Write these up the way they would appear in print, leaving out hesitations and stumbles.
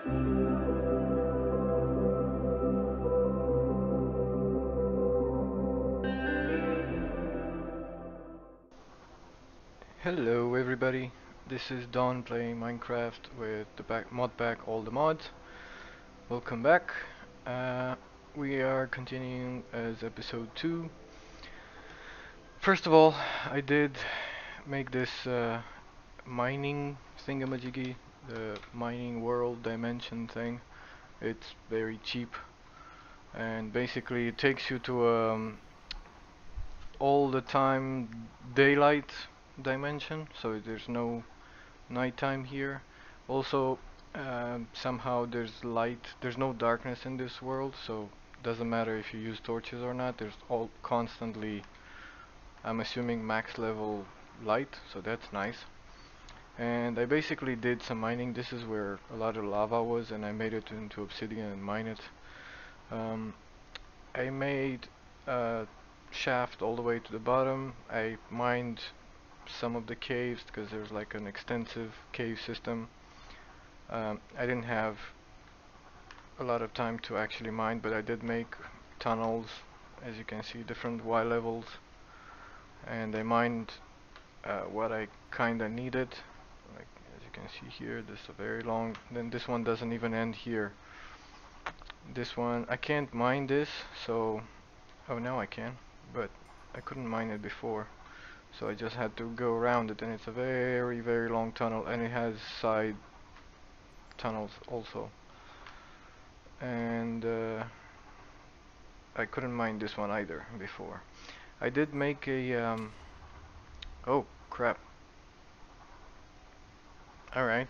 Hello everybody, this is Don playing Minecraft with the mod pack All the Mods. Welcome back. Uh, we are continuing as episode 2. First of all, I did make this mining thingamajiggy, the mining world dimension thing. It's very cheap and basically it takes you to all the time daylight dimension, so there's no nighttime here. Also, somehow there's no darkness in this world, so doesn't matter if you use torches or not. There's all constantly, I'm assuming, max level light, so that's nice. And I basically did some mining. This is where a lot of lava was, and I made it into obsidian and mine it. Um, I made a shaft all the way to the bottom. I mined some of the caves because there's like an extensive cave system. I didn't have a lot of time to actually mine, but I did make tunnels, as you can see, different Y levels, and I mined what I kinda needed. Like as you can see here, this is a very long. Then this one doesn't even end here. This one I can't mine this, so oh now I can, but I couldn't mine it before. So I just had to go around it, and it's a very long tunnel, and it has side tunnels also. And I couldn't mine this one either before. I did make a oh crap. Alright.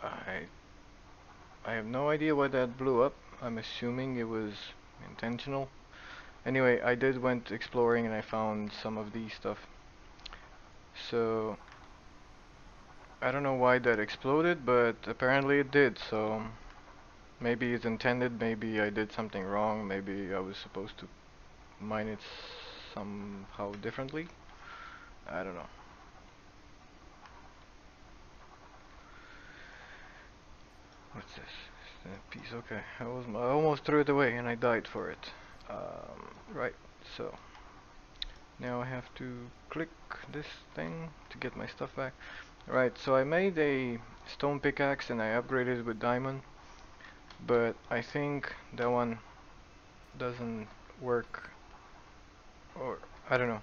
I I have no idea why that blew up. I'm assuming it was intentional. Anyway, I did went exploring and I found some of these stuff. So I don't know why that exploded, but apparently it did, so maybe it's intended, maybe I did something wrong, maybe I was supposed to mine it somehow differently. I don't know. What's this? Piece. Okay, I almost threw it away and I died for it. Right. So now I have to click this thing to get my stuff back. Right. So I made a stone pickaxe and I upgraded it with diamond, but I think that one doesn't work, or I don't know.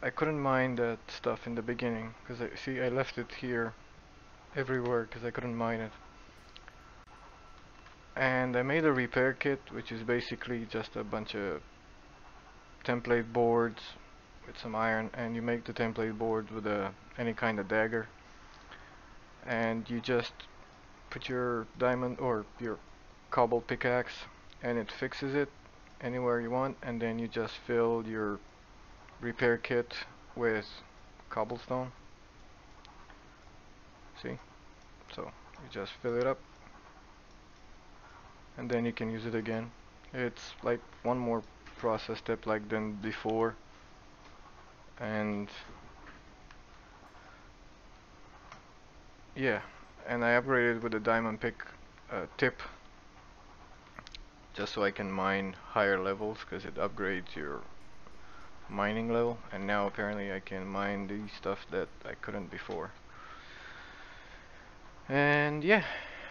I couldn't mine that stuff in the beginning because I see I left it here everywhere because I couldn't mine it. And I made a repair kit, which is basically just a bunch of template boards with some iron, and you make the template board with any kind of dagger, and you just put your diamond or your cobble pickaxe and it fixes it anywhere you want, and then you just fill your repair kit with cobblestone. See? So you just fill it up and then you can use it again. It's like one more process step like than before, and yeah, and I upgraded with a diamond pick tip just so I can mine higher levels because it upgrades your mining level, and now apparently I can mine the stuff that I couldn't before. And yeah,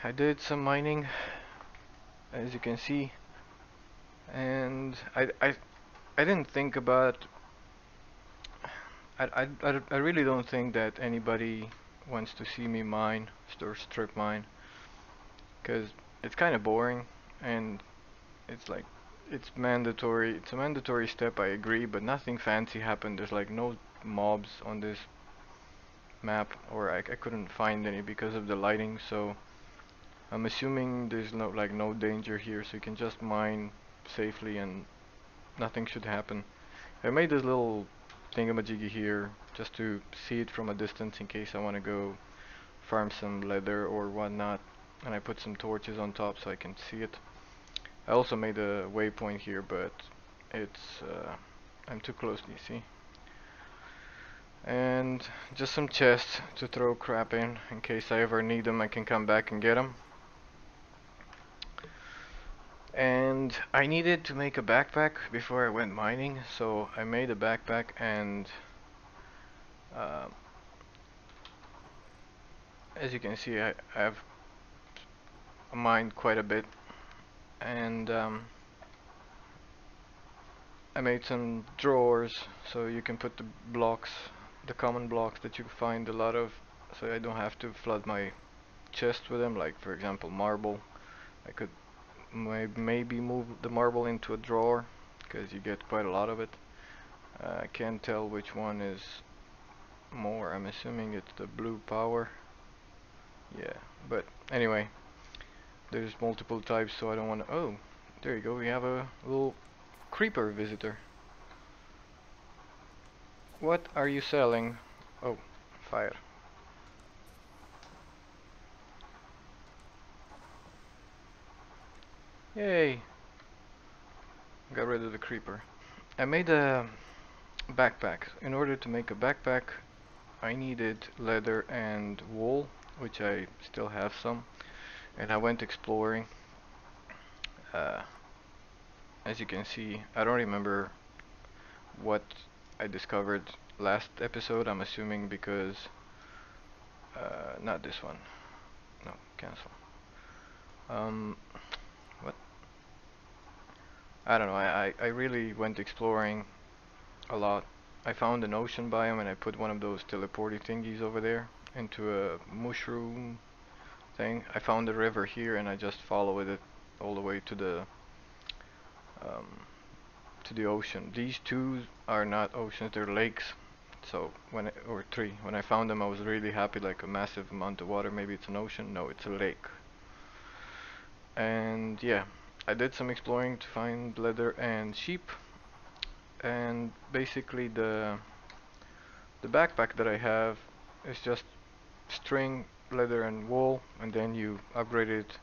I did some mining as you can see, and I didn't think about I really don't think that anybody wants to see me mine or strip mine because it's kind of boring, and it's like it's mandatory. It's a mandatory step, I agree, but nothing fancy happened. There's like no mobs on this map, or I couldn't find any because of the lighting, so I'm assuming there's no danger here, so you can just mine safely and nothing should happen. I made this little thingamajiggy here just to see it from a distance in case I want to go farm some leather or whatnot, and I put some torches on top so I can see it. I also made a waypoint here, but it's I'm too close, you see. And just some chests to throw crap in case I ever need them. I can come back and get them. And I needed to make a backpack before I went mining, so I made a backpack, and uh, as you can see, I've mined quite a bit, and I made some drawers so you can put the blocks, the common blocks that you find a lot of, so I don't have to flood my chest with them. Like for example, marble. I could maybe move the marble into a drawer because you get quite a lot of it. I can't tell which one is more. I'm assuming it's the blue power. Yeah, but anyway, there's multiple types, so I don't want to. Oh, there you go. We have a little creeper visitor. What are you selling? Oh, fire. Yay! Got rid of the creeper. I made a backpack. In order to make a backpack, I needed leather and wool, which I still have some. And I went exploring. Uh, as you can see, I don't remember what I discovered last episode. I'm assuming because not this one. No, cancel. Um, what? I don't know. I really went exploring a lot. I found an ocean biome and I put one of those teleporty thingies over there into a mushroom thing. I found a river here and I just followed it all the way um, to the ocean. These two are not oceans, they're lakes. So or three. When I found them, I was really happy. Like a massive amount of water. Maybe it's an ocean. No, it's a lake. And yeah, I did some exploring to find leather and sheep. And basically, the backpack that I have is just string, leather, and wool. And then you upgrade it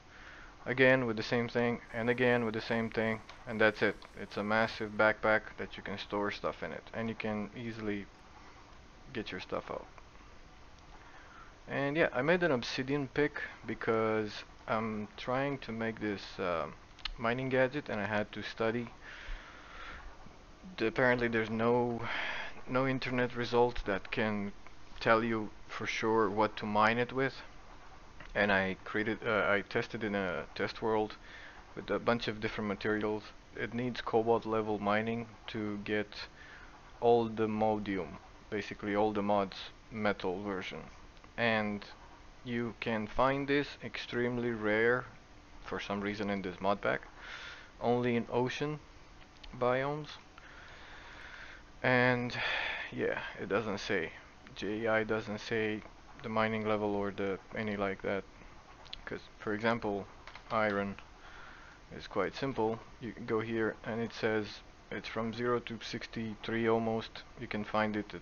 again with the same thing, and again with the same thing, and that's it. It's a massive backpack that you can store stuff in it, and you can easily get your stuff out. And yeah, I made an obsidian pick because I'm trying to make this mining gadget, and I had to study. Apparently, there's no internet results that can tell you for sure what to mine it with. And I tested in a test world with a bunch of different materials. It needs cobalt level mining to get all the modium, basically all the mods metal version. And you can find this extremely rare for some reason in this mod pack, only in ocean biomes. And yeah, it doesn't say. JEI doesn't say the mining level or the any like that. Because for example, iron is quite simple. You can go here and it says it's from 0 to 63 almost. You can find it at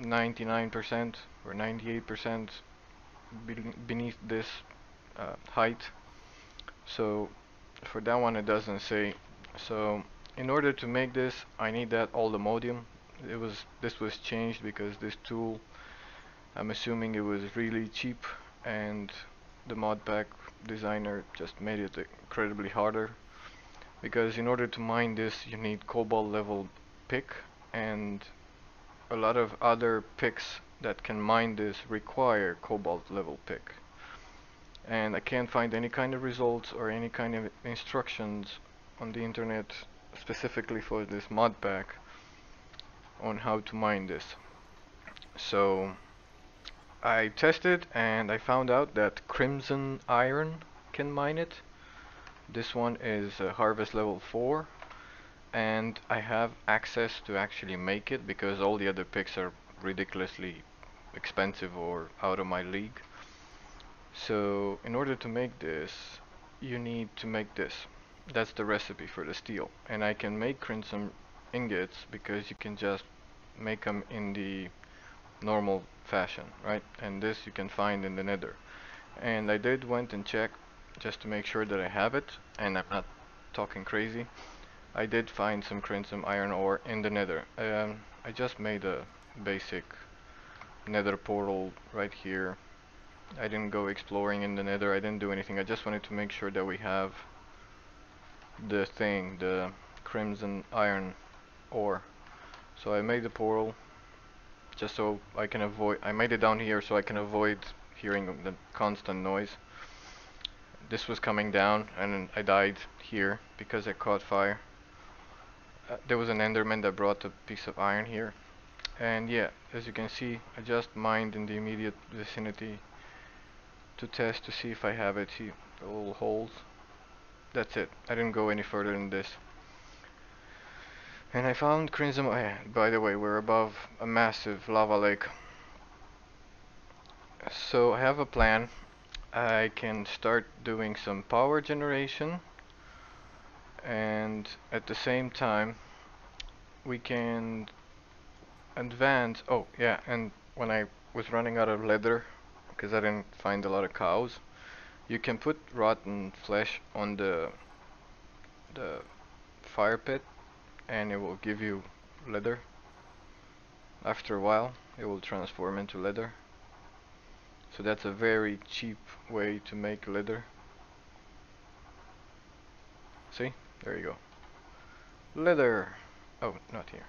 99% or 98% beneath this height. So for that one it doesn't say. So in order to make this I need that allthemodium. This was changed because this tool, I'm assuming it was really cheap, and the mod pack designer just made it incredibly harder, because in order to mine this you need cobalt level pick, and a lot of other picks that can mine this require cobalt level pick, and I can't find any kind of results or any kind of instructions on the internet specifically for this mod pack on how to mine this. So I tested and I found out that crimson iron can mine it. This one is harvest level 4, and I have access to actually make it because all the other picks are ridiculously expensive or out of my league. So in order to make this, you need to make this. That's the recipe for the steel. And I can make crimson ingots because you can just make them in the normal fashion, right? And this you can find in the nether. And I did went and check just to make sure that I have it and I'm not talking crazy. I did find some crimson iron ore in the nether. I just made a basic nether portal right here. I didn't go exploring in the nether, I didn't do anything. I just wanted to make sure that we have the crimson iron ore. So I made the portal just so I can avoid, I made it down here so I can avoid hearing the constant noise. This was coming down and I died here because I caught fire. There was an enderman that brought a piece of iron here. And yeah, as you can see, I just mined in the immediate vicinity to test to see if I have it. See the little holes. That's it. I didn't go any further than this. And I found crimson. Oh yeah, by the way, we're above a massive lava lake. So I have a plan. I can start doing some power generation, and at the same time we can advance. Oh yeah, and when I was running out of leather because I didn't find a lot of cows, you can put rotten flesh on the fire pit and it will give you leather. After a while it will transform into leather. So that's a very cheap way to make leather. See? There you go. Leather. Oh, not here.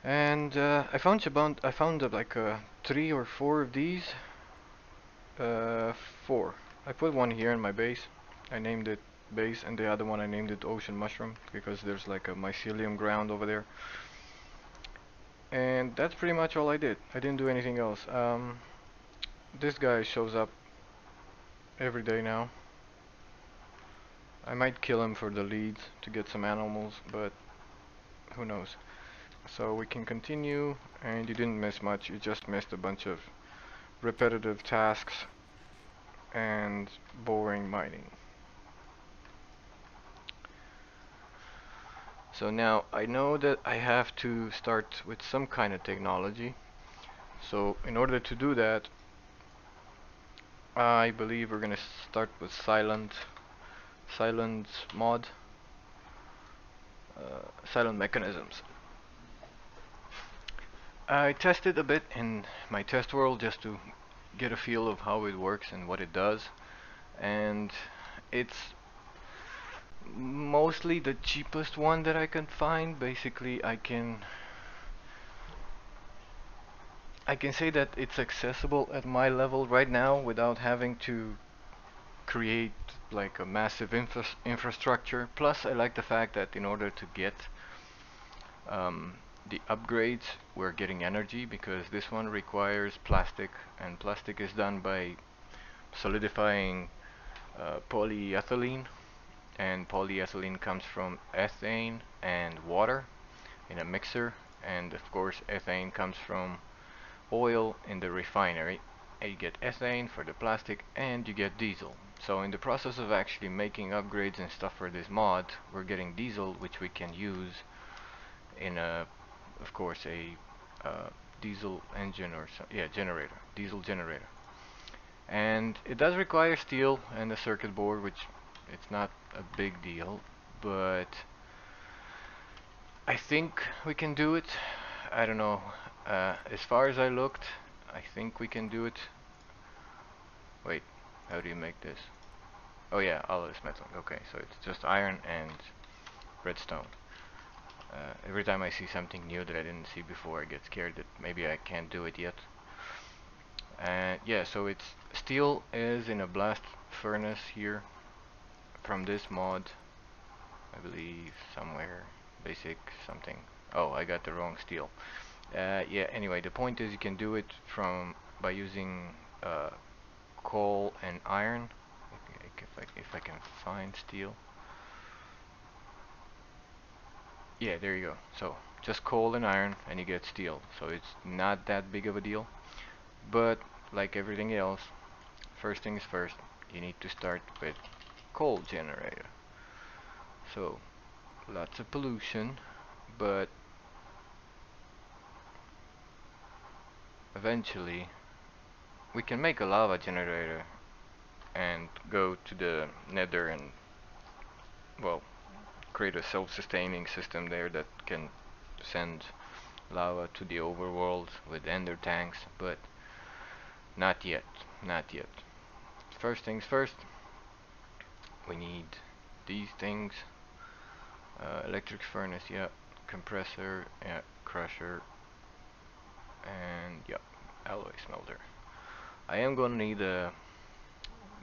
And I found like 3 or 4 of these. Uh, 4. I put one here in my base. I named it base, and the other one I named it ocean mushroom because there's like a mycelium ground over there. And that's pretty much all I did. I didn't do anything else. This guy shows up every day now. I might kill him for the leads to get some animals, but who knows. So we can continue, and you didn't miss much. You just missed a bunch of repetitive tasks and boring mining. So now I know that I have to start with some kind of technology. So in order to do that, I believe we're gonna start with silent mod, silent mechanisms. I tested a bit in my test world just to get a feel of how it works and what it does, and it's mostly the cheapest one that I can find. Basically, I can say that it's accessible at my level right now without having to create like a massive infrastructure. Plus, I like the fact that in order to get the upgrades, we're getting energy because this one requires plastic, and plastic is done by solidifying polyethylene, and polyethylene comes from ethane and water in a mixer, and of course ethane comes from oil in the refinery. And you get ethane for the plastic and you get diesel. So in the process of actually making upgrades and stuff for this mod, we're getting diesel, which we can use in a, of course, a diesel engine or yeah, generator, diesel generator. And it does require steel and a circuit board, which it's not a big deal, but I think we can do it. I don't know. As far as I looked, I think we can do it. Wait, how do you make this? Oh yeah, alloy metal. Okay, so it's just iron and redstone. Every time I see something new that I didn't see before, I get scared that maybe I can't do it yet. Yeah, so it's steel is in a blast furnace here from this mod, I believe somewhere, basic something. Oh, I got the wrong steel. Yeah, anyway, the point is you can do it from by using coal and iron. If I can find steel. Yeah, there you go. So just coal and iron and you get steel. So it's not that big of a deal. But like everything else, first things first, you need to start with coal generator. So lots of pollution, but eventually we can make a lava generator and go to the nether and, well, create a self-sustaining system there that can send lava to the overworld with ender tanks, but not yet, not yet. First things first, we need these things. Electric furnace, yeah. Compressor, yeah. Crusher, and yeah. Alloy smelter. I am gonna need a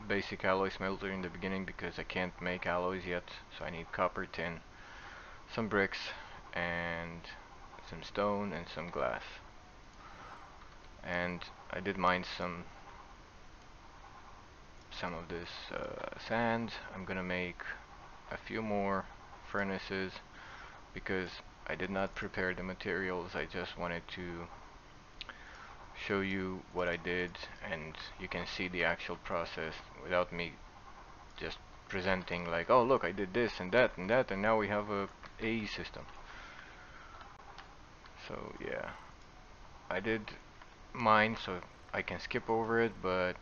basic alloy smelter in the beginning because I can't make alloys yet, so I need copper, tin, some bricks, and some stone and some glass. And I did mine some of this sand. I'm gonna make a few more furnaces because I did not prepare the materials. I just wanted to show you what I did, and you can see the actual process without me just presenting like, oh look, I did this and that and that, and now we have a AE system. So yeah, I did mine so I can skip over it, but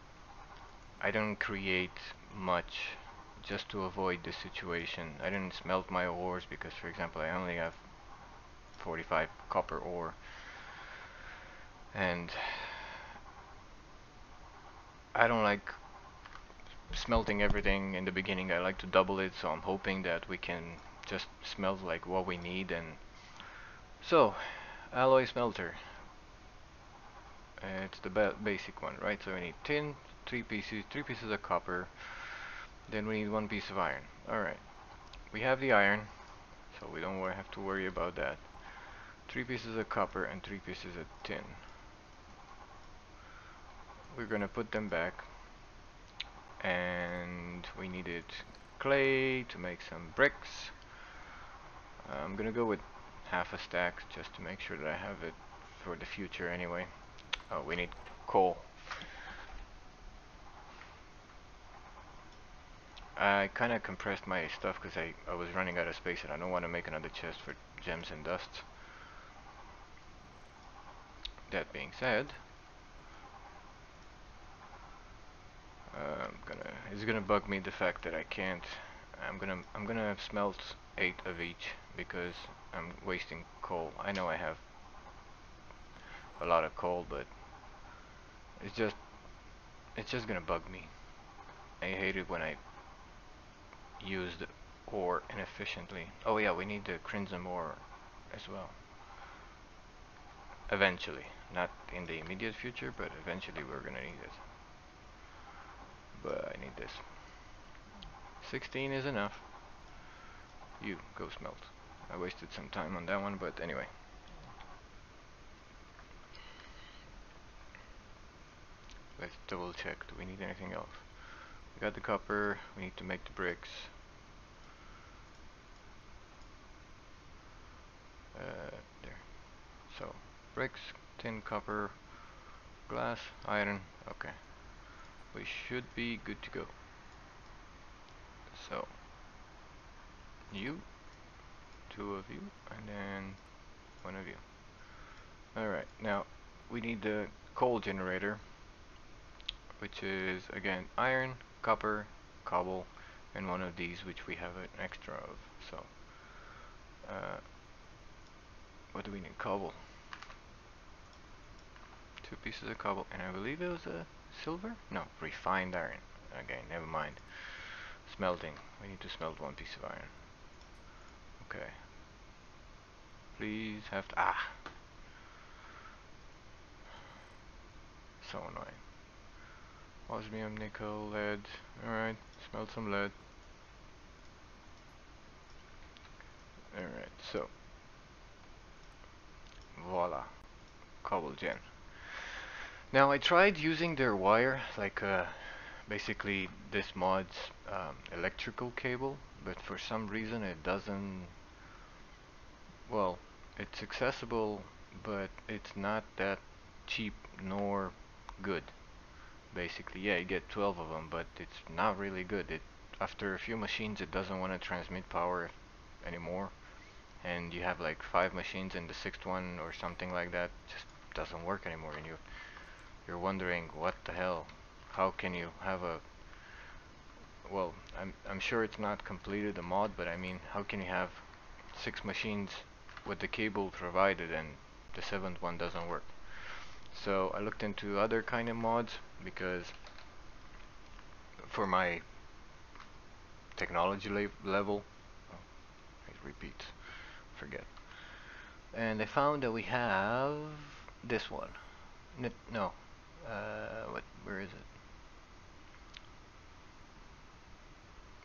I don't create much just to avoid this situation. I didn't smelt my ores because, for example, I only have 45 copper ore, and I don't like smelting everything in the beginning. I like to double it, so I'm hoping that we can just smelt like what we need. And so, alloy smelter, it's the basic one, right? So we need tin, three pieces of copper, then we need one piece of iron. Alright, we have the iron, so we don't have to worry about that. 3 pieces of copper and 3 pieces of tin. We're gonna put them back, and we needed clay to make some bricks. I'm gonna go with half a stack just to make sure that I have it for the future anyway. Oh, we need coal. I kinda compressed my stuff because I was running out of space and I don't want to make another chest for gems and dust. That being said, it's gonna bug me the fact that I can't. I'm gonna smelt 8 of each because I'm wasting coal. I know I have a lot of coal, but it's just it's just gonna bug me. I hate it when I use the ore inefficiently. Oh yeah, we need the crimson ore as well. Eventually, not in the immediate future, but eventually we're gonna need it. But I need this. 16 is enough. You go smelt. I wasted some time on that one, but anyway. Let's double check. Do we need anything else? We got the copper. We need to make the bricks. There. So, bricks, tin, copper, glass, iron. Okay. We should be good to go. So, you, 2 of you, and then 1 of you. Alright, now we need the coal generator, which is again iron, copper, cobble, and one of these which we have an extra of. So, uh, what do we need? Cobble. 2 pieces of cobble, and I believe it was a silver? No, refined iron. Okay, never mind. Smelting. We need to smelt 1 piece of iron. Okay. Please have to. Ah! So annoying. Osmium, nickel, lead. Alright, smelt some lead. Alright, so. Voila. Cobble gen. Now I tried using their wire, like basically this mod's electrical cable, but for some reason it doesn't. Well, it's accessible, but it's not that cheap nor good. Basically, yeah, you get 12 of them, but it's not really good. It after a few machines, it doesn't want to transmit power anymore, and you have like 5 machines, and the sixth one or something like that just doesn't work anymore, and you're wondering what the hell. How can you have well, I'm sure it's not completed the mod, but I mean, how can you have 6 machines with the cable provided and the seventh one doesn't work? So I looked into other kind of mods because for my technology level, oh, it repeats, forget. And I found that we have this one. No, where is it?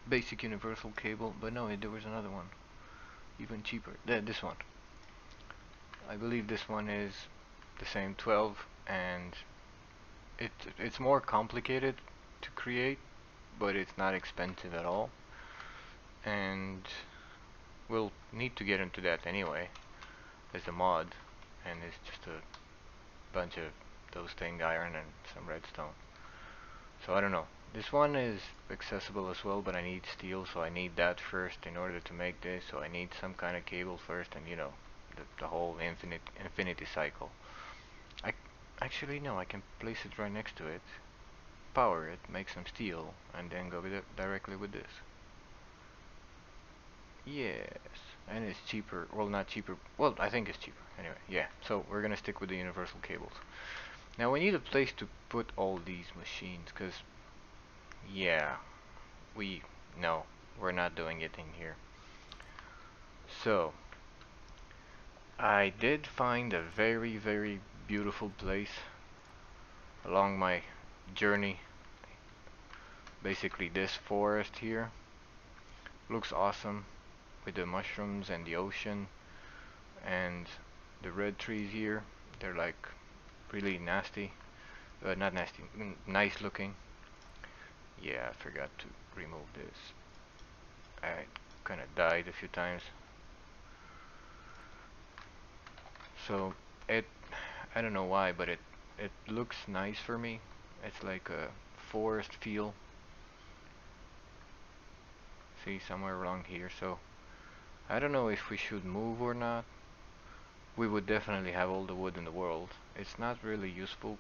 Basic universal cable, but no, there was another one, even cheaper. This one. I believe this one is the same 12, and it's more complicated to create, but it's not expensive at all. And we'll need to get into that anyway as a mod, and it's just a bunch of those thing iron and some redstone. So I don't know. This one is accessible as well, but I need steel, so I need that first in order to make this. So I need some kind of cable first, and you know, the whole infinity cycle. I actually no, I can place it right next to it, power it, make some steel, and then go with it directly with this. Yes, and it's cheaper. Well, not cheaper. Well, I think it's cheaper. Anyway, yeah. So we're gonna stick with the universal cables. Now we need a place to put all these machines, cause yeah, we no, we're not doing it in here. So I did find a very, very beautiful place along my journey. Basically, this forest here looks awesome with the mushrooms and the ocean and the red trees here. They're like really nasty. Not nasty, nice looking. Yeah, I forgot to remove this. I kind of died a few times. So it, I don't know why, but it looks nice for me. It's like a forest feel. See, somewhere around here. So I don't know if we should move or not. We would definitely have all the wood in the world. It's not really useful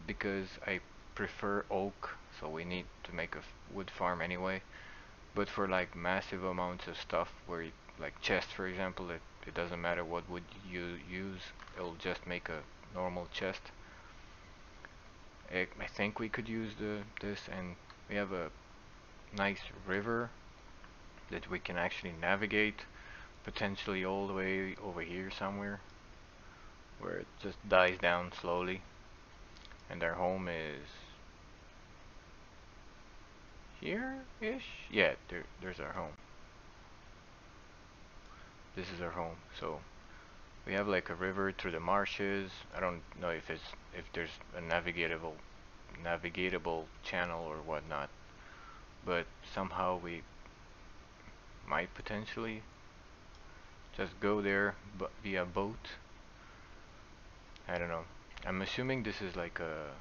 because I prefer oak, so we need to make a wood farm anyway. But for like massive amounts of stuff, where like chest for example, it doesn't matter what wood you use, it'll just make a normal chest. I think we could use this, and we have a nice river that we can actually navigate, potentially all the way over here somewhere, where it just dies down slowly, and our home is here-ish. Yeah, there's our home. This is our home. So we have like a river through the marshes. I don't know if there's a navigatable channel or whatnot, but somehow we might potentially just go there via boat. I don't know. I'm assuming this is like a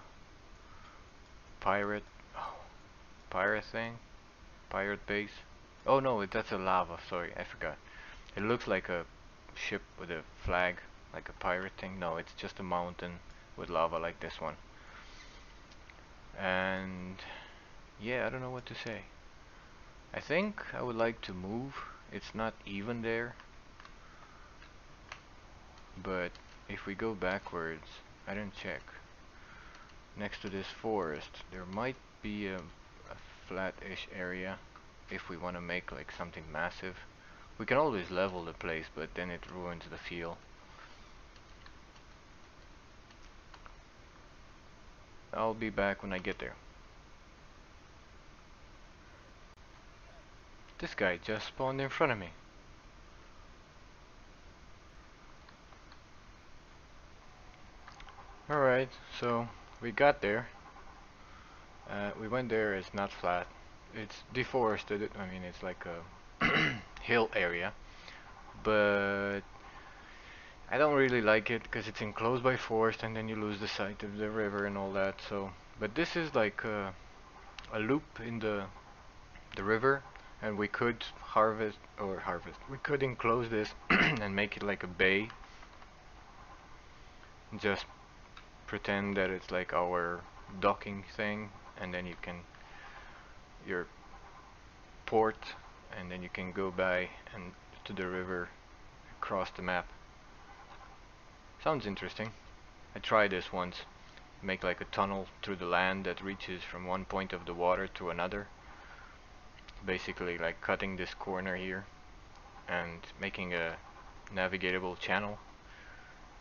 pirate, oh, pirate thing, pirate base. Oh no, that's a lava. Sorry, I forgot. It looks like a ship with a flag, like a pirate thing. No, it's just a mountain with lava like this one. And yeah, I don't know what to say. I think I would like to move. It's not even there, but if we go backwards, I didn't check. Next to this forest, there might be a flat-ish area if we want to make like something massive. We can always level the place, but then it ruins the feel. I'll be back when I get there. This guy just spawned in front of me. Alright, so we got there. We went there, it's not flat. It's deforested, I mean it's like a hill area. But I don't really like it because it's enclosed by forest and then you lose the sight of the river and all that. So, but this is like a loop in the river, and we could harvest. We could enclose this and make it like a bay. Just pretend that it's like our docking thing, and then you can your port, and then you can go by and to the river across the map. Sounds interesting. I tried this once. Make like a tunnel through the land that reaches from one point of the water to another. Basically like cutting this corner here and making a navigatable channel.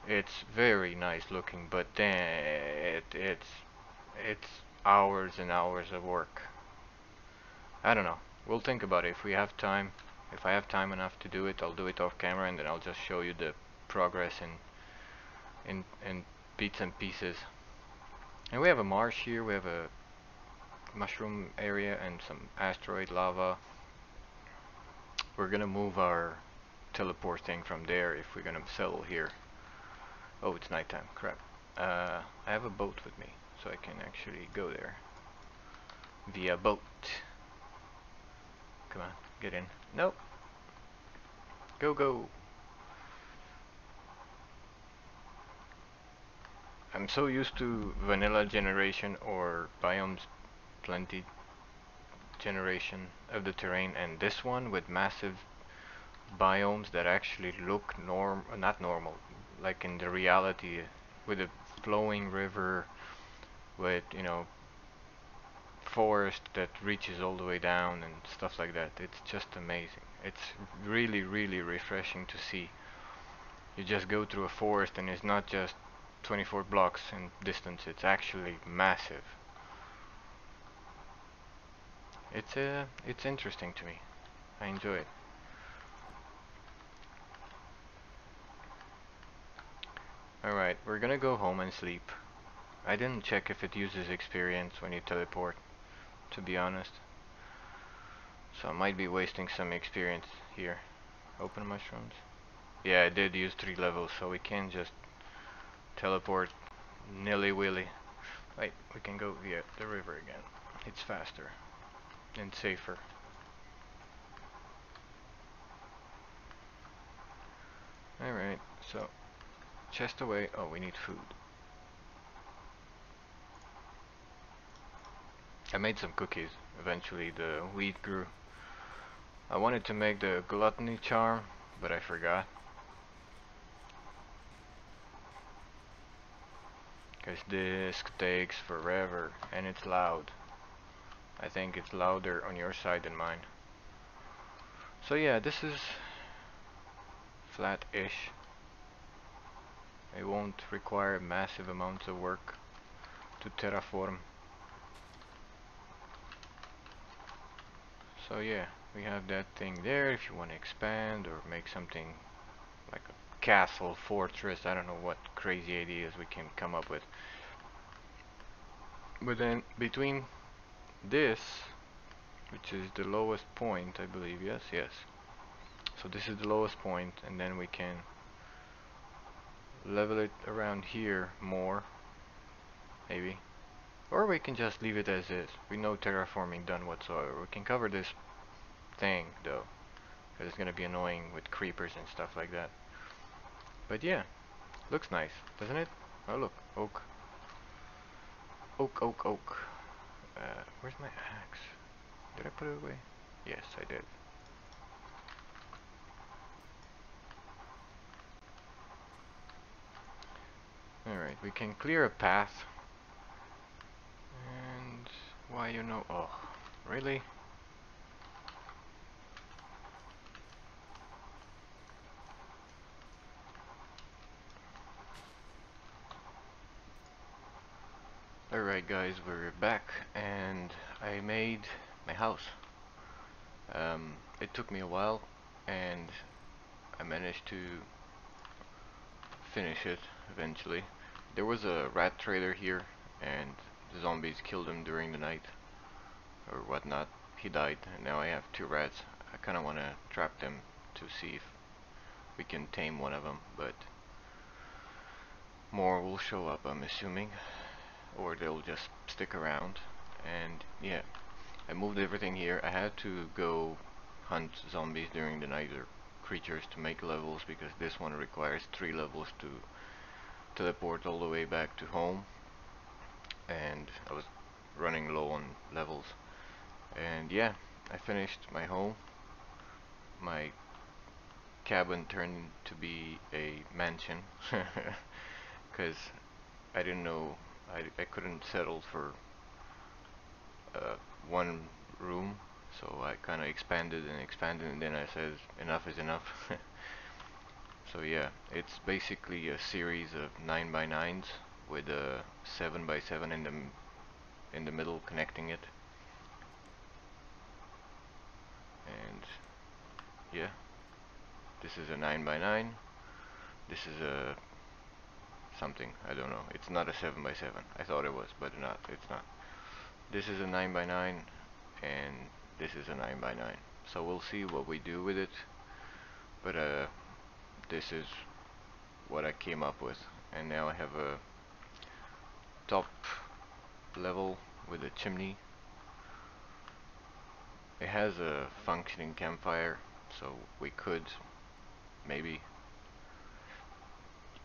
It's very nice looking, but then it's hours and hours of work. I don't know. We'll think about it if we have time. If I have time enough to do it, I'll do it off camera, and then I'll just show you the progress in bits and pieces. And we have a marsh here. We have a mushroom area and some asteroid lava. We're gonna move our teleport thing from there if we're gonna settle here. Oh, it's nighttime. Crap. I have a boat with me, so I can actually go there via boat. Come on, get in. Nope. Go, go. I'm so used to vanilla generation or biomes plenty generation of the terrain, and this one with massive biomes that actually look not normal, like in the reality, with a flowing river, with, you know, forest that reaches all the way down and stuff like that. It's just amazing. It's really, really refreshing to see. You just go through a forest and it's not just 24 blocks in distance, it's actually massive. It's interesting to me. I enjoy it. Alright, we're gonna go home and sleep. I didn't check if it uses experience when you teleport, to be honest. So I might be wasting some experience here. Open mushrooms. Yeah, I did use 3 levels, so we can't just teleport nilly-willy. Wait, we can go via the river again. It's faster and safer. Alright, so chest away. Oh, we need food. I made some cookies. Eventually the wheat grew. I wanted to make the gluttony charm, but I forgot. Because this takes forever and it's loud. I think it's louder on your side than mine. So yeah, this is flat-ish. It won't require massive amounts of work to terraform. So yeah, we have that thing there if you want to expand or make something like a castle, fortress, I don't know what crazy ideas we can come up with. But then between this, which is the lowest point, I believe, yes, yes. So this is the lowest point, and then we can level it around here more, maybe. Or we can just leave it as is. We know terraforming done whatsoever. We can cover this thing, though, because it's gonna be annoying with creepers and stuff like that. But yeah, looks nice, doesn't it? Oh look, oak. Oak, oak, oak. Where's my axe? Did I put it away? Yes, I did. Alright, we can clear a path. And why you know? Oh, really? Alright guys, we're back and I made my house. It took me a while and I managed to finish it eventually. There was a rat trader here and the zombies killed him during the night or whatnot. He died and now I have 2 rats. I kinda wanna trap them to see if we can tame one of them, but more will show up, I'm assuming, or they'll just stick around. And yeah, I moved everything here. I had to go hunt zombies during the night or creatures to make levels because this one requires 3 levels to teleport all the way back to home, and I was running low on levels. And yeah, I finished my home. My cabin turned to be a mansion because I didn't know I couldn't settle for uh, one room, so I kind of expanded, and then I said enough is enough. So yeah, it's basically a series of 9 by 9s with a 7 by 7 in the middle connecting it, and yeah, this is a 9 by 9. This is a something, I don't know. It's not a 7 by 7. I thought it was, but not. It's not. This is a 9 by 9, and this is a 9 by 9. So we'll see what we do with it, but this is what I came up with. And now I have a top level with a chimney. It has a functioning campfire, so we could maybe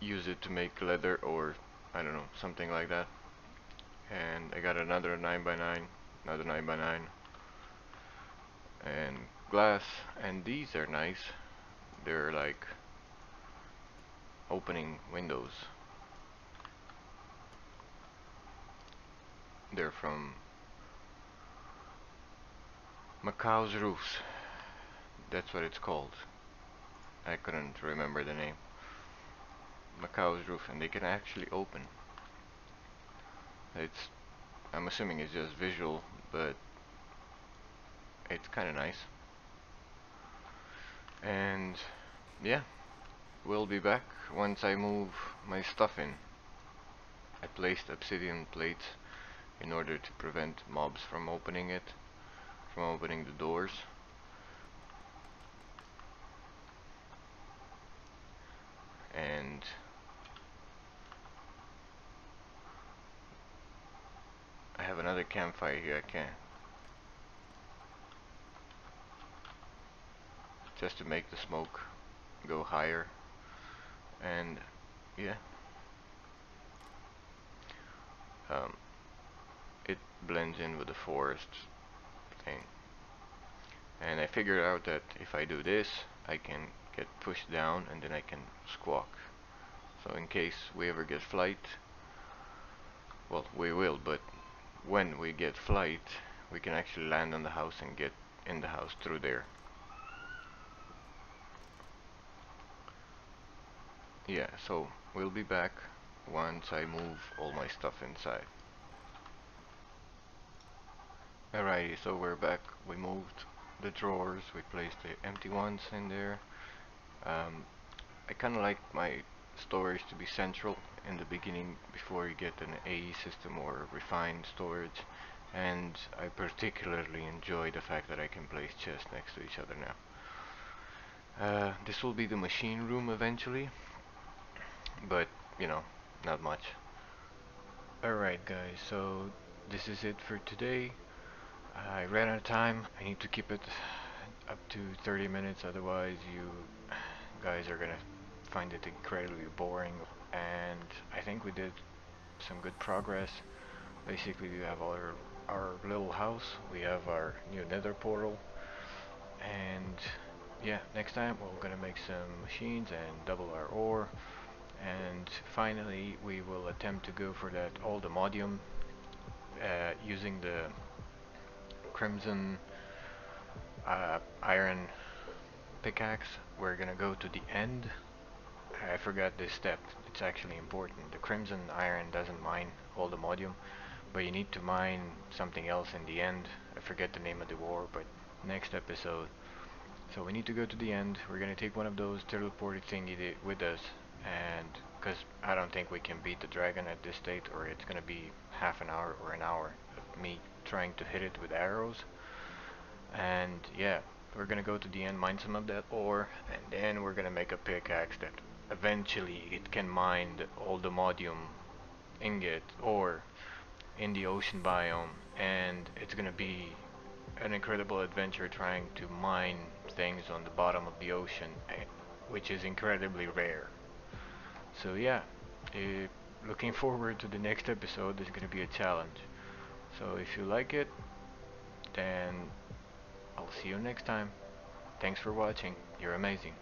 use it to make leather or I don't know, something like that. And I got another 9 by 9, another 9 by 9, and glass. And these are nice. They're like opening windows. They're from Macau's Roofs. That's what it's called. I couldn't remember the name. Macau's Roof, and they can actually open. It's I'm assuming it's just visual, but it's kind of nice. And yeah, we'll be back once I move my stuff in. I placed obsidian plates in order to prevent mobs from opening the doors. And I have another campfire here. I can just to make the smoke go higher. And yeah, um, it blends in with the forest thing. And I figured out that if I do this, I can get pushed down and then I can squawk. So in case we ever get flight, well, we will, but when we get flight, we can actually land on the house and get in the house through there. Yeah, so we'll be back once I move all my stuff inside. Alrighty, so we're back. We moved the drawers, we placed the empty ones in there. Um, I kind of like my storage to be central in the beginning before you get an AE system or refined storage, and I particularly enjoy the fact that I can place chests next to each other now. This will be the machine room eventually, but you know, not much. Alright guys, so this is it for today. I ran out of time. I need to keep it up to 30 minutes, otherwise you guys are gonna find it incredibly boring. And I think we did some good progress. Basically, we have our little house, we have our new nether portal, and yeah, next time we're gonna make some machines and double our ore. And finally, we will attempt to go for that allthemodium using the crimson iron pickaxe. We're gonna go to the end. I forgot this step. It's actually important. The crimson iron doesn't mine allthemodium, but you need to mine something else in the end. I forget the name of the war, but next episode. So we need to go to the end. We're gonna take one of those teleported thingy with us, and because I don't think we can beat the dragon at this state, or it's gonna be half an hour or an hour of me trying to hit it with arrows. And yeah, we're gonna go to the end, mine some of that ore, and then we're gonna make a pickaxe that eventually it can mine all the modium ingot ore in the ocean biome, and it's gonna be an incredible adventure trying to mine things on the bottom of the ocean, which is incredibly rare. So yeah, looking forward to the next episode. There's gonna be a challenge. So if you like it, then I'll see you next time. Thanks for watching. You're amazing.